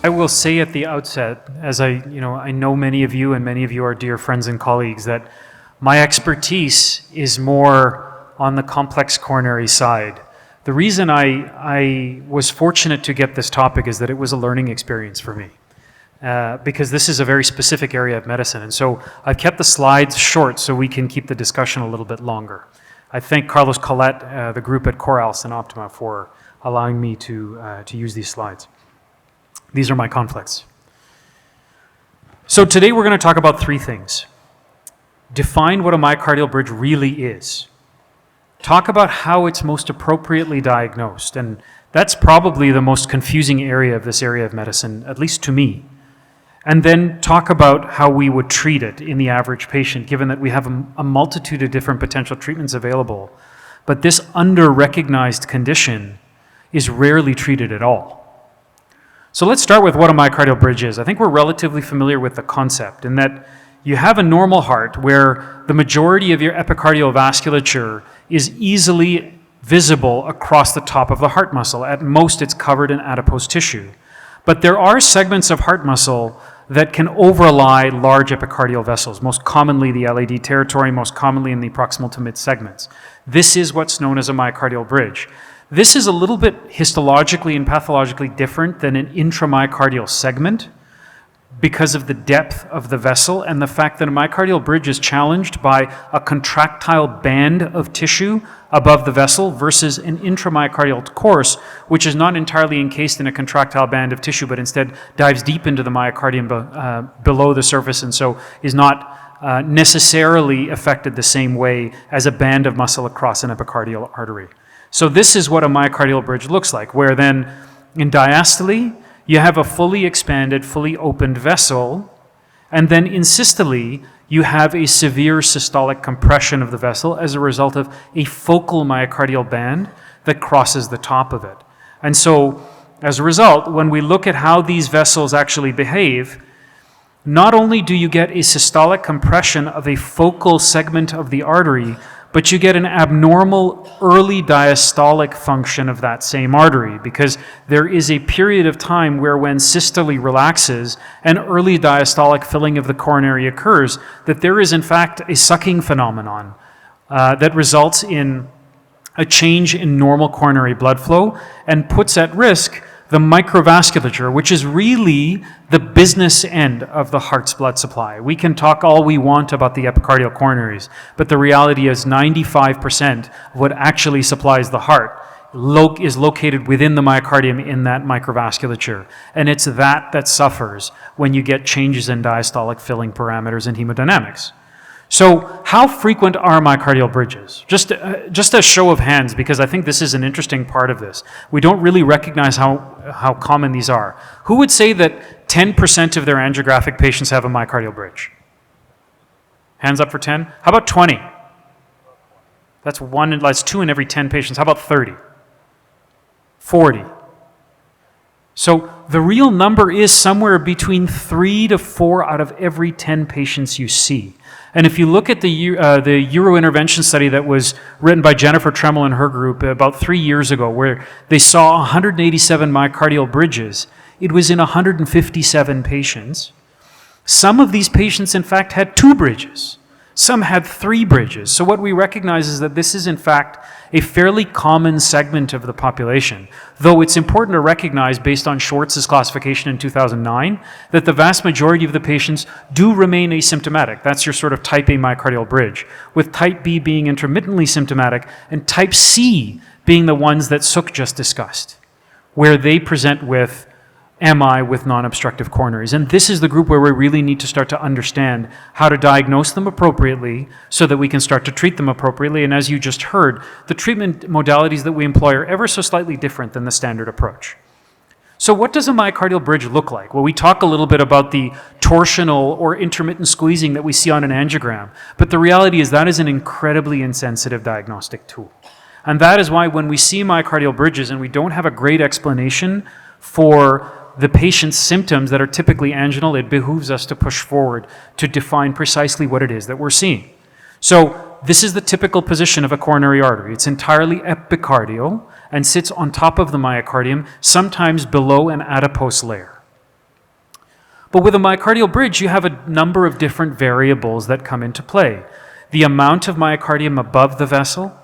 I will say at the outset, as I know many of you and many of you are dear friends and colleagues, that my expertise is more on the complex coronary side. The reason I was fortunate to get this topic is that it was a learning experience for me, because this is a very specific area of medicine. And so I've kept the slides short so we can keep the discussion a little bit longer. I thank Carlos Colette, the group at Corals and Optima, for allowing me to use these slides. These are my conflicts. So today we're going to talk about three things. Define what a myocardial bridge really is. Talk about how it's most appropriately diagnosed, and that's probably the most confusing area of this area of medicine, at least to me. And then talk about how we would treat it in the average patient, given that we have a multitude of different potential treatments available. But this under-recognized condition is rarely treated at all. So let's start with what a myocardial bridge is. I think we're relatively familiar with the concept in that you have a normal heart where the majority of your epicardial vasculature is easily visible across the top of the heart muscle. At most, it's covered in adipose tissue. But there are segments of heart muscle that can overlie large epicardial vessels, most commonly the LAD territory, most commonly in the proximal to mid segments. This is what's known as a myocardial bridge. This is a little bit histologically and pathologically different than an intramyocardial segment because of the depth of the vessel and the fact that a myocardial bridge is challenged by a contractile band of tissue above the vessel versus an intramyocardial course, which is not entirely encased in a contractile band of tissue, but instead dives deep into the myocardium below the surface, and so is not necessarily affected the same way as a band of muscle across an epicardial artery. So this is what a myocardial bridge looks like, where then in diastole, you have a fully expanded, fully opened vessel, and then in systole, you have a severe systolic compression of the vessel as a result of a focal myocardial band that crosses the top of it. And so, as a result, when we look at how these vessels actually behave, not only do you get a systolic compression of a focal segment of the artery, but you get an abnormal early diastolic function of that same artery, because there is a period of time where when systole relaxes and early diastolic filling of the coronary occurs, that there is in fact a sucking phenomenon that results in a change in normal coronary blood flow and puts at risk the microvasculature, which is really the business end of the heart's blood supply. We can talk all we want about the epicardial coronaries, but the reality is 95% of what actually supplies the heart is located within the myocardium in that microvasculature. And it's that suffers when you get changes in diastolic filling parameters and hemodynamics. So how frequent are myocardial bridges? Just a show of hands, because I think this is an interesting part of this. We don't really recognize how common these are. Who would say that 10% of their angiographic patients have a myocardial bridge? Hands up for 10. How about 20? That's 2 in every 10 patients. How about 30? 40. So the real number is somewhere between 3 to 4 out of every 10 patients you see. And if you look at the Euro intervention study that was written by Jennifer Tremmel and her group about 3 years ago, where they saw 187 myocardial bridges, it was in 157 patients. Some of these patients, in fact, had 2 bridges. Some had 3 bridges. So what we recognize is that this is, in fact, a fairly common segment of the population, though it's important to recognize, based on Schwartz's classification in 2009, that the vast majority of the patients do remain asymptomatic. That's your sort of type A myocardial bridge, with type B being intermittently symptomatic and type C being the ones that Suk just discussed, where they present with MI with non-obstructive coronaries. And this is the group where we really need to start to understand how to diagnose them appropriately so that we can start to treat them appropriately. And as you just heard, the treatment modalities that we employ are ever so slightly different than the standard approach. So what does a myocardial bridge look like? Well, we talk a little bit about the torsional or intermittent squeezing that we see on an angiogram, but the reality is that is an incredibly insensitive diagnostic tool. And that is why when we see myocardial bridges and we don't have a great explanation for the patient's symptoms that are typically anginal, it behooves us to push forward to define precisely what it is that we're seeing. So this is the typical position of a coronary artery. It's entirely epicardial and sits on top of the myocardium, sometimes below an adipose layer. But with a myocardial bridge, you have a number of different variables that come into play. The amount of myocardium above the vessel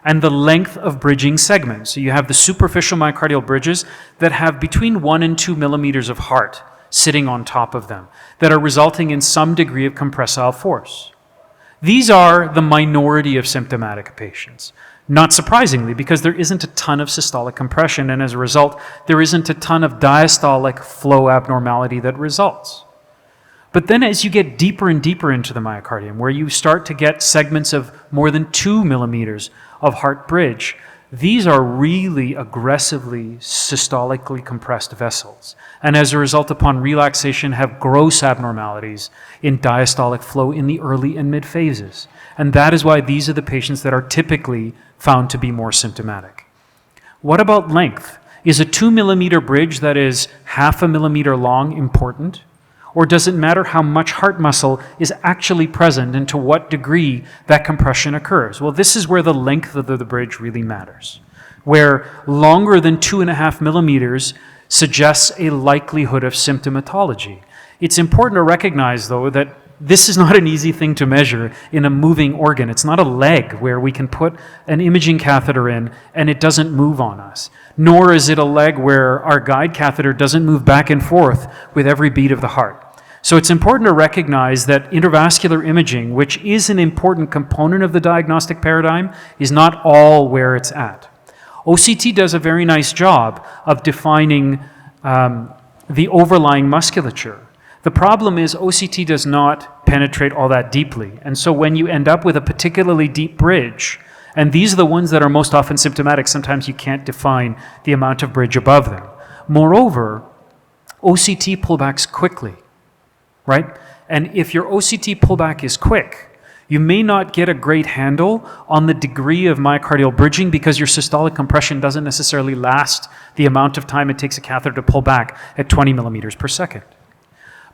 and the length of bridging segments. So you have the superficial myocardial bridges that have between 1 and 2 millimeters of heart sitting on top of them that are resulting in some degree of compressile force. These are the minority of symptomatic patients. Not surprisingly, because there isn't a ton of systolic compression, and as a result, there isn't a ton of diastolic flow abnormality that results. But then as you get deeper and deeper into the myocardium, where you start to get segments of more than 2 millimeters of heart bridge, these are really aggressively systolically compressed vessels. And as a result, upon relaxation, have gross abnormalities in diastolic flow in the early and mid phases. And that is why these are the patients that are typically found to be more symptomatic. What about length? Is a 2 millimeter bridge that is 0.5 millimeter long important? Or does it matter how much heart muscle is actually present and to what degree that compression occurs? Well, this is where the length of the bridge really matters, where longer than 2.5 millimeters suggests a likelihood of symptomatology. It's important to recognize, though, that this is not an easy thing to measure in a moving organ. It's not a leg where we can put an imaging catheter in and it doesn't move on us. Nor is it a leg where our guide catheter doesn't move back and forth with every beat of the heart. So it's important to recognize that intravascular imaging, which is an important component of the diagnostic paradigm, is not all where it's at. OCT does a very nice job of defining the overlying musculature. The problem is OCT does not penetrate all that deeply. And so when you end up with a particularly deep bridge, and these are the ones that are most often symptomatic, sometimes you can't define the amount of bridge above them. Moreover, OCT pullbacks quickly, right? And if your OCT pullback is quick, you may not get a great handle on the degree of myocardial bridging because your systolic compression doesn't necessarily last the amount of time it takes a catheter to pull back at 20 millimeters per second.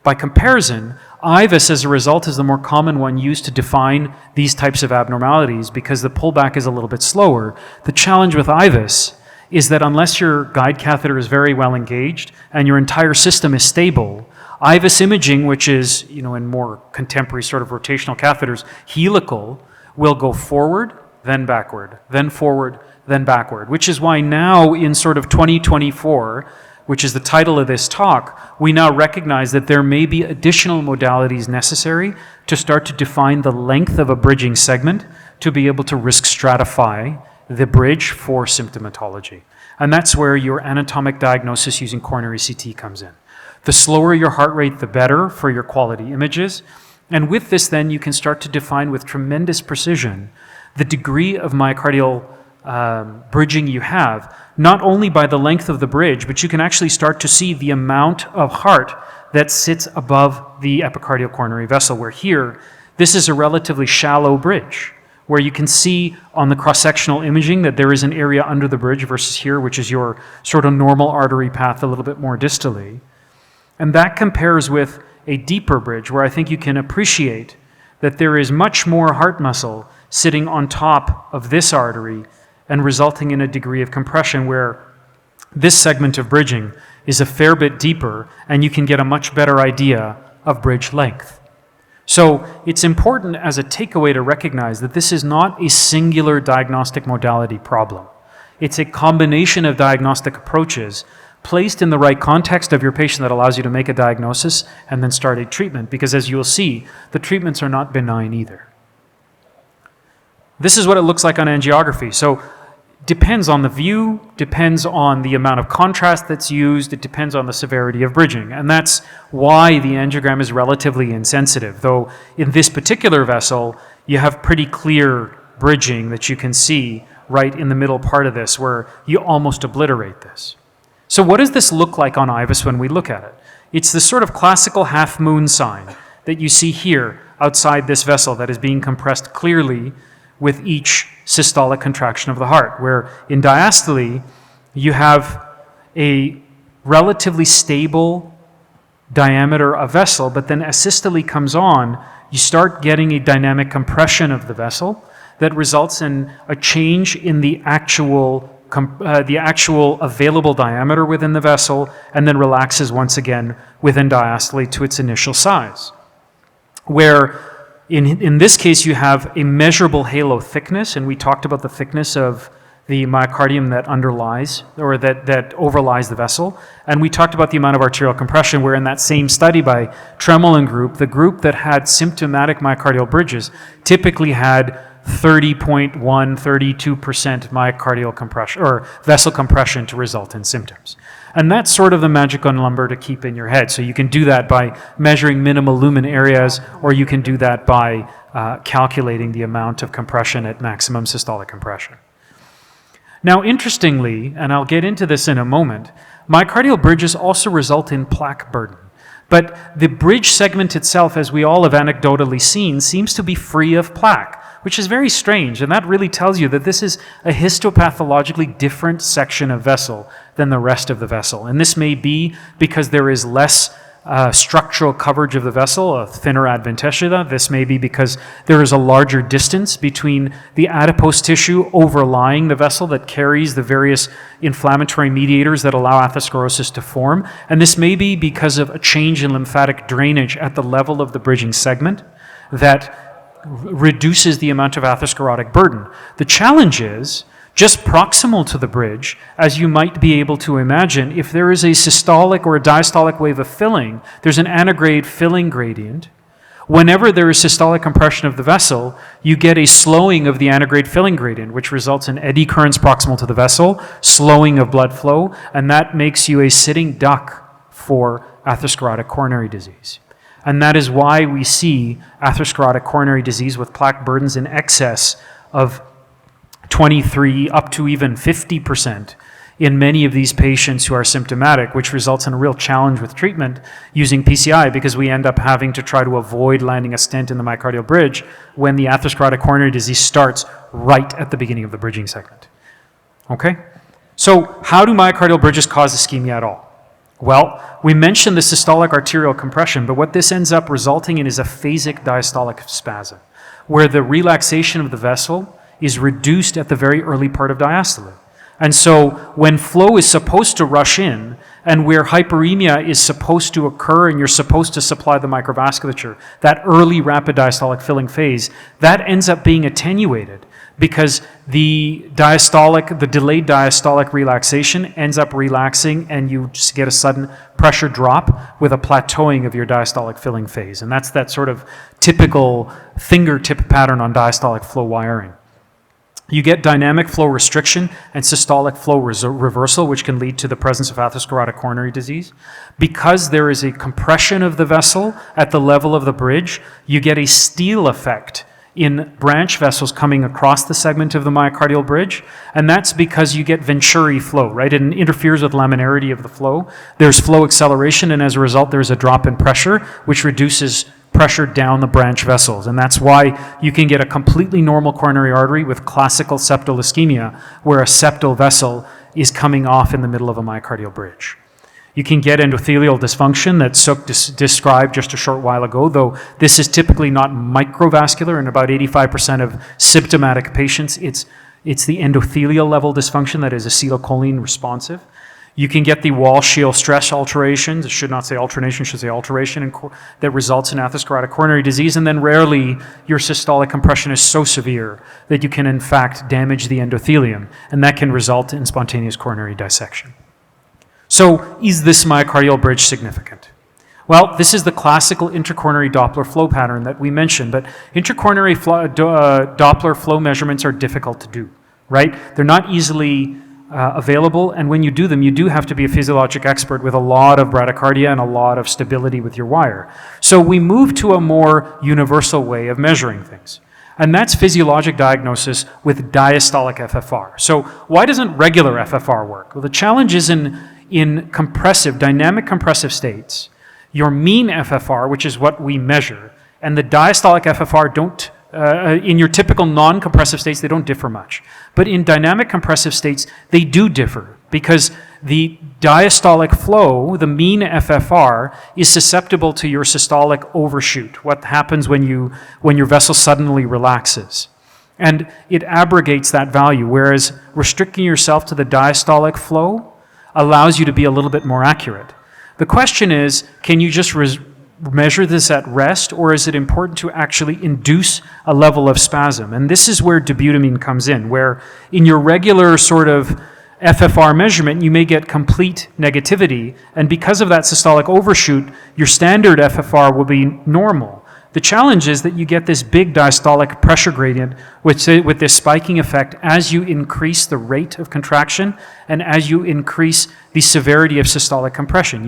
By comparison, IVUS, as a result, is the more common one used to define these types of abnormalities because the pullback is a little bit slower. The challenge with IVUS is that unless your guide catheter is very well engaged and your entire system is stable, IVUS imaging, which is, in more contemporary sort of rotational catheters, helical, will go forward, then backward, then forward, then backward, which is why now in sort of 2024, which is the title of this talk, we now recognize that there may be additional modalities necessary to start to define the length of a bridging segment to be able to risk stratify the bridge for symptomatology. And that's where your anatomic diagnosis using coronary CT comes in. The slower your heart rate, the better for your quality images. And with this, then, you can start to define with tremendous precision the degree of myocardial bridging you have, not only by the length of the bridge, but you can actually start to see the amount of heart that sits above the epicardial coronary vessel, where here, this is a relatively shallow bridge, where you can see on the cross-sectional imaging that there is an area under the bridge versus here, which is your sort of normal artery path a little bit more distally. And that compares with a deeper bridge, where I think you can appreciate that there is much more heart muscle sitting on top of this artery and resulting in a degree of compression where this segment of bridging is a fair bit deeper and you can get a much better idea of bridge length. So it's important as a takeaway to recognize that this is not a singular diagnostic modality problem. It's a combination of diagnostic approaches placed in the right context of your patient that allows you to make a diagnosis and then start a treatment, because as you will see, the treatments are not benign either. This is what it looks like on angiography. So depends on the view, depends on the amount of contrast that's used, it depends on the severity of bridging. And that's why the angiogram is relatively insensitive, though in this particular vessel, you have pretty clear bridging that you can see right in the middle part of this, where you almost obliterate this. So what does this look like on IVUS when we look at it? It's this sort of classical half-moon sign that you see here outside this vessel that is being compressed clearly with each systolic contraction of the heart, where in diastole, you have a relatively stable diameter of vessel, but then as systole comes on, you start getting a dynamic compression of the vessel that results in a change in the actual the actual available diameter within the vessel, and then relaxes once again within diastole to its initial size. Where in this case you have a measurable halo thickness, and we talked about the thickness of the myocardium that underlies or that overlies the vessel. And we talked about the amount of arterial compression, where in that same study by Tremelin group, the group that had symptomatic myocardial bridges typically had 30.1, 32% myocardial compression or vessel compression to result in symptoms. And that's sort of the magical number to keep in your head. So you can do that by measuring minimal lumen areas, or you can do that by calculating the amount of compression at maximum systolic compression. Now, interestingly, and I'll get into this in a moment, myocardial bridges also result in plaque burden. But the bridge segment itself, as we all have anecdotally seen, seems to be free of plaque, which is very strange. And that really tells you that this is a histopathologically different section of vessel than the rest of the vessel. And this may be because there is less structural coverage of the vessel, a thinner adventitia. This may be because there is a larger distance between the adipose tissue overlying the vessel that carries the various inflammatory mediators that allow atherosclerosis to form. And this may be because of a change in lymphatic drainage at the level of the bridging segment that reduces the amount of atherosclerotic burden. The challenge is, just proximal to the bridge, as you might be able to imagine, if there is a systolic or a diastolic wave of filling, there's an antegrade filling gradient. Whenever there is systolic compression of the vessel, you get a slowing of the antegrade filling gradient, which results in eddy currents proximal to the vessel, slowing of blood flow, and that makes you a sitting duck for atherosclerotic coronary disease. And that is why we see atherosclerotic coronary disease with plaque burdens in excess of 23 up to even 50% in many of these patients who are symptomatic, which results in a real challenge with treatment using PCI, because we end up having to try to avoid landing a stent in the myocardial bridge when the atherosclerotic coronary disease starts right at the beginning of the bridging segment. Okay? So how do myocardial bridges cause ischemia at all? Well, we mentioned the systolic arterial compression, but what this ends up resulting in is a phasic diastolic spasm, where the relaxation of the vessel is reduced at the very early part of diastole. And so when flow is supposed to rush in, and where hyperemia is supposed to occur and you're supposed to supply the microvasculature, that early rapid diastolic filling phase, that ends up being attenuated because the delayed diastolic relaxation ends up relaxing, and you just get a sudden pressure drop with a plateauing of your diastolic filling phase. And that's that sort of typical fingertip pattern on diastolic flow wiring. You get dynamic flow restriction and systolic flow reversal, which can lead to the presence of atherosclerotic coronary disease. Because there is a compression of the vessel at the level of the bridge, you get a steal effect in branch vessels coming across the segment of the myocardial bridge, and that's because you get Venturi flow, right? It interferes with laminarity of the flow. There's flow acceleration, and as a result, there's a drop in pressure, which reduces pressure down the branch vessels. And that's why you can get a completely normal coronary artery with classical septal ischemia, where a septal vessel is coming off in the middle of a myocardial bridge. You can get endothelial dysfunction that Suk described just a short while ago, though this is typically not microvascular. In about 85% of symptomatic patients, it's the endothelial level dysfunction that is acetylcholine responsive. You can get the wall-shield stress alterations, it should not say alternation, it should say alteration, that results in atherosclerotic coronary disease, and then rarely your systolic compression is so severe that you can in fact damage the endothelium, and that can result in spontaneous coronary dissection. So is this myocardial bridge significant? Well, this is the classical intracoronary Doppler flow pattern that we mentioned, but intracoronary Doppler flow measurements are difficult to do, right? They're not easily available, and when you do them, you do have to be a physiologic expert with a lot of bradycardia and a lot of stability with your wire. So we move to a more universal way of measuring things, and that's physiologic diagnosis with diastolic FFR. So why doesn't regular FFR work? Well, the challenge is in compressive, dynamic compressive states, your mean FFR, which is what we measure, and the diastolic FFR don't in your typical non-compressive states, they don't differ much. But in dynamic compressive states, they do differ, because the diastolic flow, the mean FFR, is susceptible to your systolic overshoot, what happens when your vessel suddenly relaxes. And it abrogates that value, whereas restricting yourself to the diastolic flow allows you to be a little bit more accurate. The question is, can you just measure this at rest, or is it important to actually induce a level of spasm? And this is where dobutamine comes in, where in your regular sort of FFR measurement, you may get complete negativity, and because of that systolic overshoot, your standard FFR will be normal. The challenge is that you get this big diastolic pressure gradient with this spiking effect as you increase the rate of contraction and as you increase the severity of systolic compression.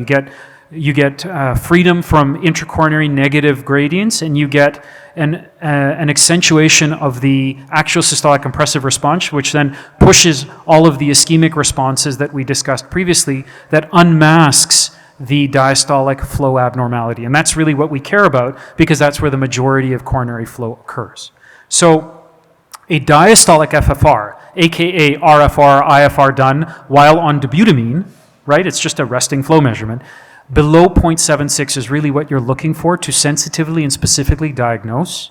You get freedom from intracoronary negative gradients, and you get an accentuation of the actual systolic compressive response, which then pushes all of the ischemic responses that we discussed previously that unmasks the diastolic flow abnormality. And that's really what we care about, because that's where the majority of coronary flow occurs. So a diastolic FFR, aka RFR, IFR done while on dobutamine, right? It's just a resting flow measurement. Below 0.76 is really what you're looking for to sensitively and specifically diagnose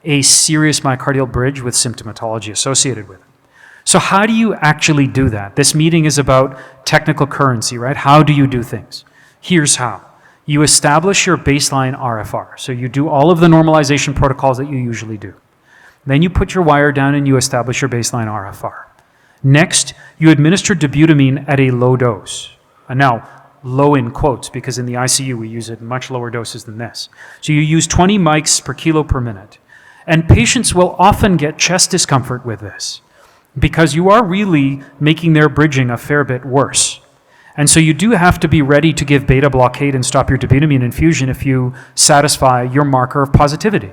a serious myocardial bridge with symptomatology associated with it. So how do you actually do that? This meeting is about technical currency, right? How do you do things? Here's how. You establish your baseline RFR. So you do all of the normalization protocols that you usually do. Then you put your wire down and you establish your baseline RFR. Next, you administer dobutamine at a low dose. And now, low in quotes, because in the ICU we use it in much lower doses than this. So you use 20 mics per kilo per minute. And patients will often get chest discomfort with this, because you are really making their bridging a fair bit worse. And so you do have to be ready to give beta blockade and stop your dobutamine infusion if you satisfy your marker of positivity.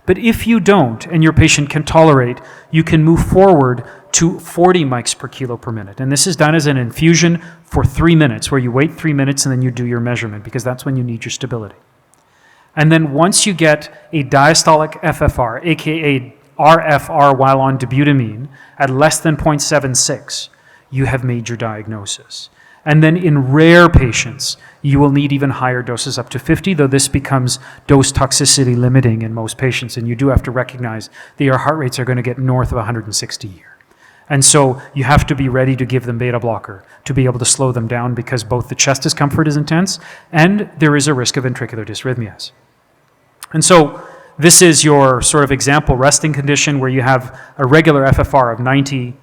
But if you don't, and your patient can tolerate, you can move forward to 40 mics per kilo per minute. And this is done as an infusion for 3 minutes, where you wait 3 minutes and then you do your measurement, because that's when you need your stability. And then once you get a diastolic FFR, aka RFR while on dobutamine, at less than 0.76, you have made your diagnosis. And then in rare patients, you will need even higher doses up to 50, though this becomes dose toxicity limiting in most patients. And you do have to recognize that your heart rates are going to get north of 160 a year. And so you have to be ready to give them beta blocker to be able to slow them down, because both the chest discomfort is intense and there is a risk of ventricular dysrhythmias. And so this is your sort of example resting condition where you have a regular FFR of 90,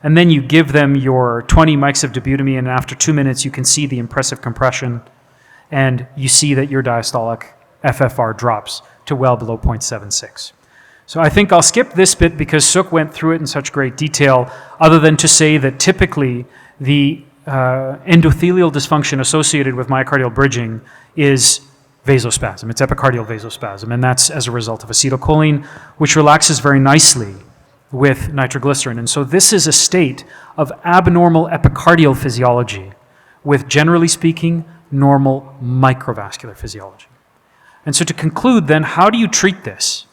and then you give them your 20 mics of dobutamine, and after 2 minutes you can see the impressive compression, and you see that your diastolic FFR drops to well below 0.76. So I think I'll skip this bit because Suk went through it in such great detail, other than to say that typically the endothelial dysfunction associated with myocardial bridging is vasospasm. It's epicardial vasospasm, and that's as a result of acetylcholine, which relaxes very nicely with nitroglycerin. And so this is a state of abnormal epicardial physiology with, generally speaking, normal microvascular physiology. And so to conclude then, how do you treat this?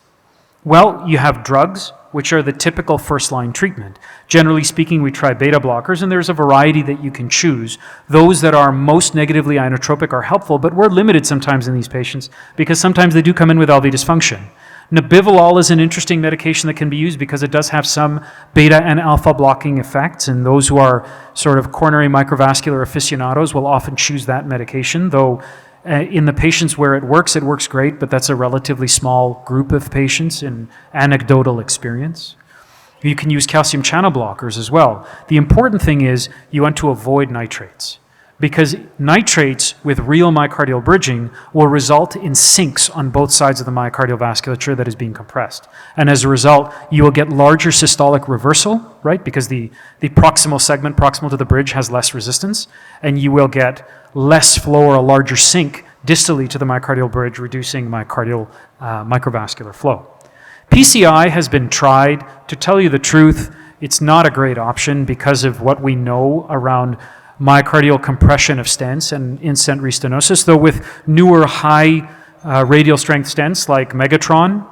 Well, you have drugs, which are the typical first-line treatment. Generally speaking, we try beta blockers, and there's a variety that you can choose. Those that are most negatively inotropic are helpful, but we're limited sometimes in these patients because sometimes they do come in with LV dysfunction. Nebivolol is an interesting medication that can be used because it does have some beta and alpha blocking effects, and those who are sort of coronary microvascular aficionados will often choose that medication, though in the patients where it works great, but that's a relatively small group of patients in anecdotal experience. You can use calcium channel blockers as well. The important thing is you want to avoid nitrates, because nitrates with real myocardial bridging will result in sinks on both sides of the myocardial vasculature that is being compressed. And as a result, you will get larger systolic reversal, right? Because the proximal segment proximal to the bridge has less resistance, and you will get less flow or a larger sink distally to the myocardial bridge, reducing myocardial microvascular flow. PCI has been tried. To tell you the truth, it's not a great option because of what we know around myocardial compression of stents and in-stent restenosis, though with newer high radial strength stents like Megatron,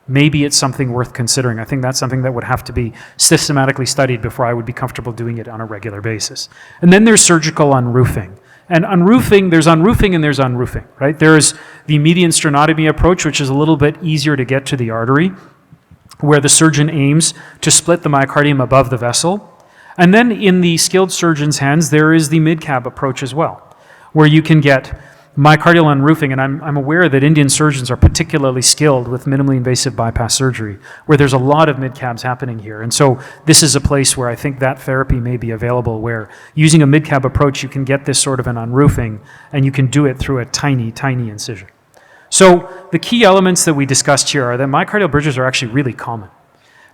maybe it's something worth considering. I think that's something that would have to be systematically studied before I would be comfortable doing it on a regular basis. And then there's surgical unroofing. And unroofing, there's unroofing and there's unroofing, right? There's the median sternotomy approach, which is a little bit easier to get to the artery. where the surgeon aims to split the myocardium above the vessel. And then in the skilled surgeon's hands, there is the mid-cab approach as well, where you can get myocardial unroofing, and I'm aware that Indian surgeons are particularly skilled with minimally invasive bypass surgery, where there's a lot of mid-cabs happening here. And so this is a place where I think that therapy may be available, where using a mid-cab approach, you can get this sort of an unroofing, and you can do it through a tiny, tiny incision. So the key elements that we discussed here are that myocardial bridges are actually really common,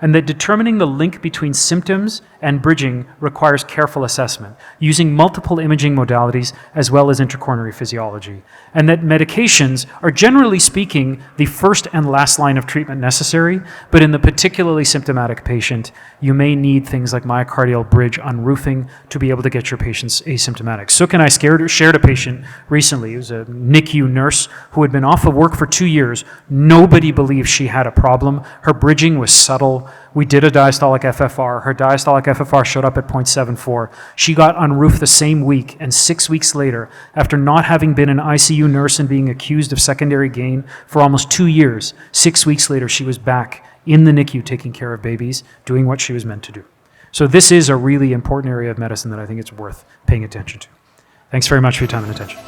and that determining the link between symptoms and bridging requires careful assessment, using multiple imaging modalities as well as intracoronary physiology, and that medications are, generally speaking, the first and last line of treatment necessary, but in the particularly symptomatic patient, you may need things like myocardial bridge unroofing to be able to get your patients asymptomatic. Suk and I shared a patient recently. It was a NICU nurse who had been off of work for 2 years. Nobody believed she had a problem. Her bridging was subtle. We did a diastolic FFR. Her diastolic FFR showed up at 0.74. She got unroofed the same week, and 6 weeks later, after not having been an ICU nurse and being accused of secondary gain for almost 2 years, 6 weeks later she was back in the NICU taking care of babies, doing what she was meant to do. So this is a really important area of medicine that I think it's worth paying attention to. Thanks very much for your time and attention.